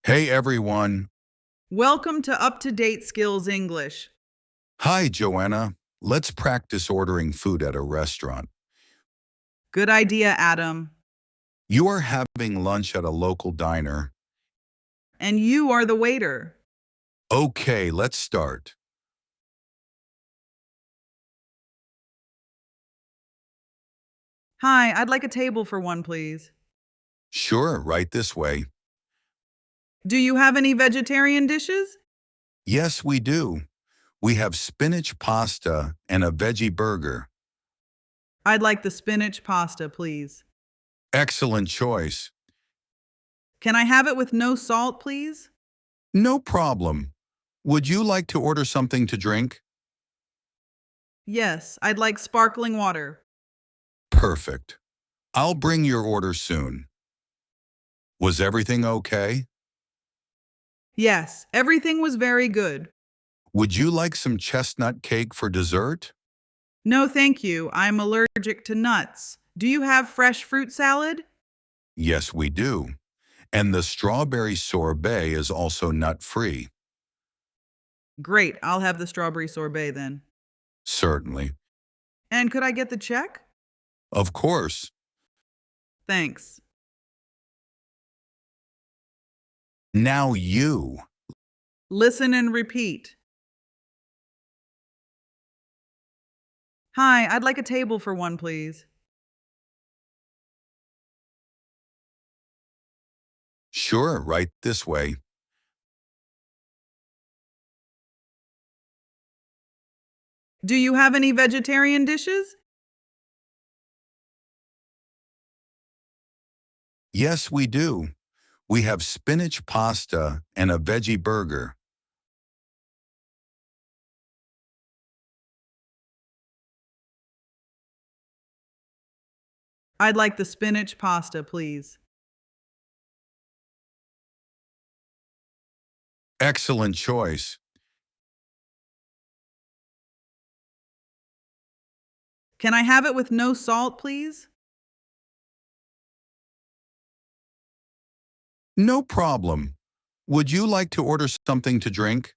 Hey everyone. Welcome to Up-to-Date Skills English. Hi, Joanna. Let's practice ordering food at a restaurant. Good idea, Adam. You are having lunch at a local diner. And you are the waiter. Okay, let's start. Hi, I'd like a table for one, please. Sure, right this way. Do you have any vegetarian dishes? Yes, we do. We have spinach pasta and a veggie burger. I'd like the spinach pasta, please. Excellent choice. Can I have it with no salt, please? No problem. Would you like to order something to drink? Yes, I'd like sparkling water. Perfect. I'll bring your order soon. Was everything okay? Yes, everything was very good. Would you like some chestnut cake for dessert? No, thank you. I'm allergic to nuts. Do you have fresh fruit salad? Yes, we do. And the strawberry sorbet is also nut-free. Great, I'll have the strawberry sorbet then. Certainly. And could I get the check? Of course. Thanks. Now you. Listen and repeat. Hi, I'd like a table for one, please. Sure, right this way. Do you have any vegetarian dishes? Yes, we do. We have spinach pasta and a veggie burger. I'd like the spinach pasta, please. Excellent choice. Can I have it with no salt, please? No problem. Would you like to order something to drink?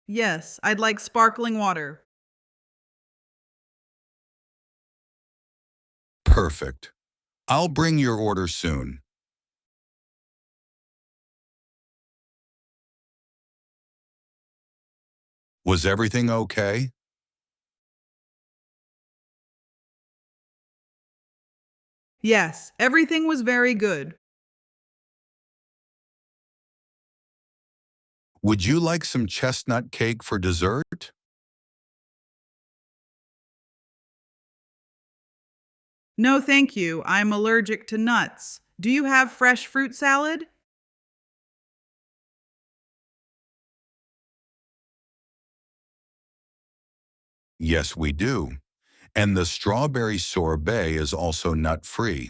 Yes, I'd like sparkling water. Perfect. I'll bring your order soon. Was everything okay? Yes, everything was very good. Would you like some chestnut cake for dessert? No, thank you. I'm allergic to nuts. Do you have fresh fruit salad? Yes, we do. And the strawberry sorbet is also nut-free.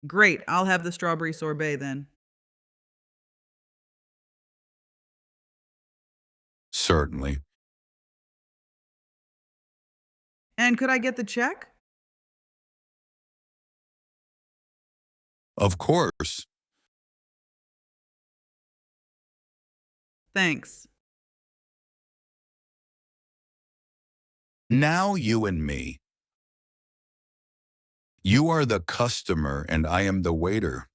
Great, I'll have the strawberry sorbet then. Certainly. And could I get the check? Of course. Thanks. Now you and me. You are the customer and I am the waiter.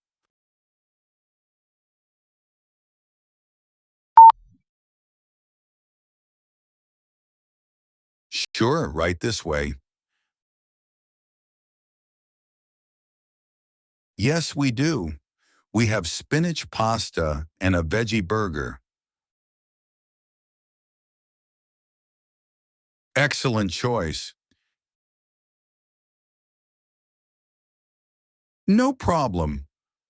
Sure, right this way. Yes, we do. We have spinach pasta and a veggie burger. Excellent choice. No problem.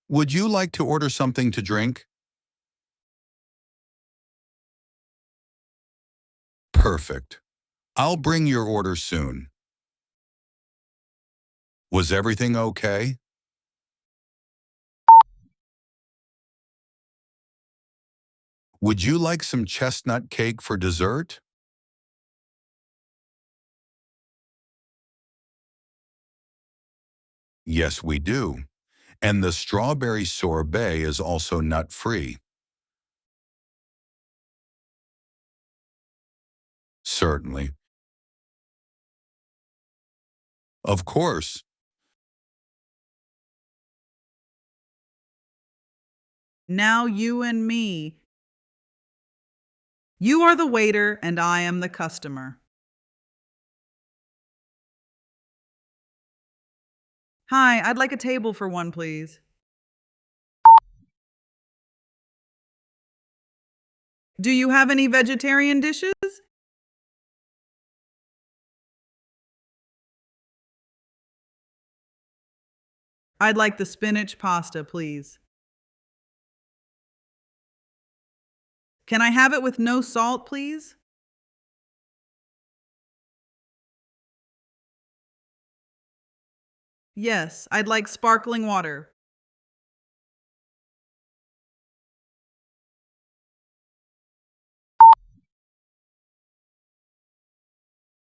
Would you like to order something to drink? Perfect. I'll bring your order soon. Was everything okay? Would you like some chestnut cake for dessert? Yes, we do. And the strawberry sorbet is also nut-free. Certainly. Of course. Now you and me. You are the waiter and I am the customer. Hi, I'd like a table for one, please. Do you have any vegetarian dishes? I'd like the spinach pasta, please. Can I have it with no salt, please? Yes, I'd like sparkling water.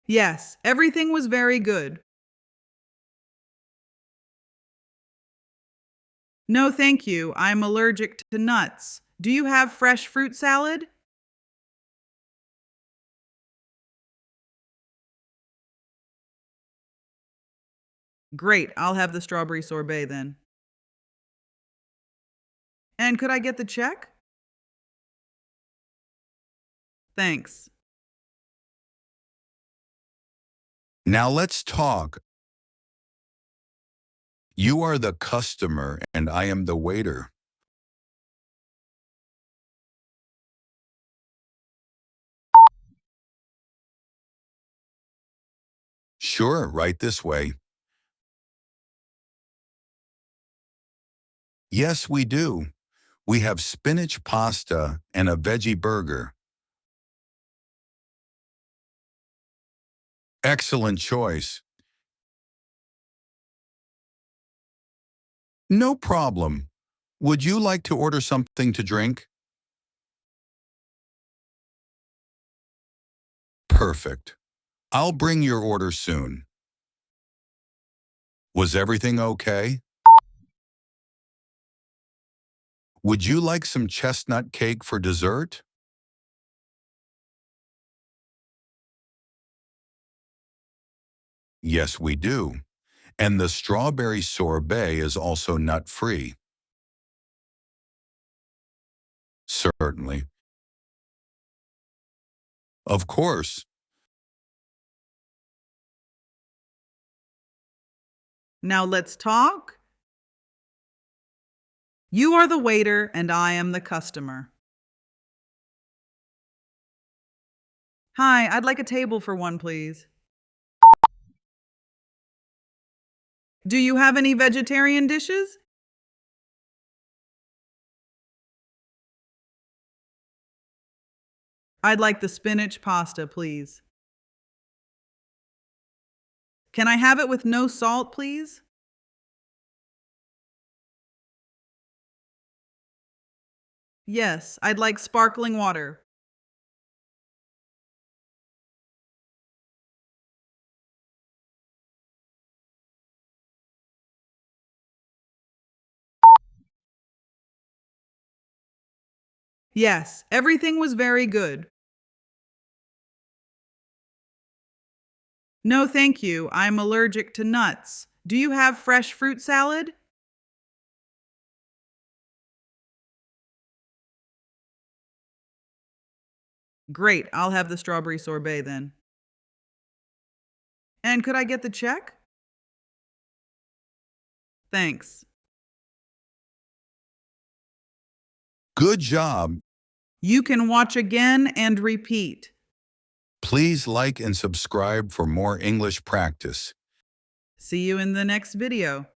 Yes, everything was very good. No, thank you. I'm allergic to nuts. Do you have fresh fruit salad? Great, I'll have the strawberry sorbet then. And could I get the check? Thanks. Now let's talk. You are the customer and I am the waiter. Sure, right this way. Yes, we do. We have spinach pasta and a veggie burger. Excellent choice. No problem. Would you like to order something to drink? Perfect. I'll bring your order soon. Was everything okay? Would you like some chestnut cake for dessert? Yes, we do. And the strawberry sorbet is also nut-free. Certainly. Of course. Now let's talk. You are the waiter and I am the customer. Hi, I'd like a table for one, please. Do you have any vegetarian dishes? I'd like the spinach pasta, please. Can I have it with no salt, please? Yes, I'd like sparkling water. Yes, everything was very good. No, thank you. I'm allergic to nuts. Do you have fresh fruit salad? Great, I'll have the strawberry sorbet then. And could I get the check? Thanks. Good job. You can watch again and repeat. Please like and subscribe for more English practice. See you in the next video.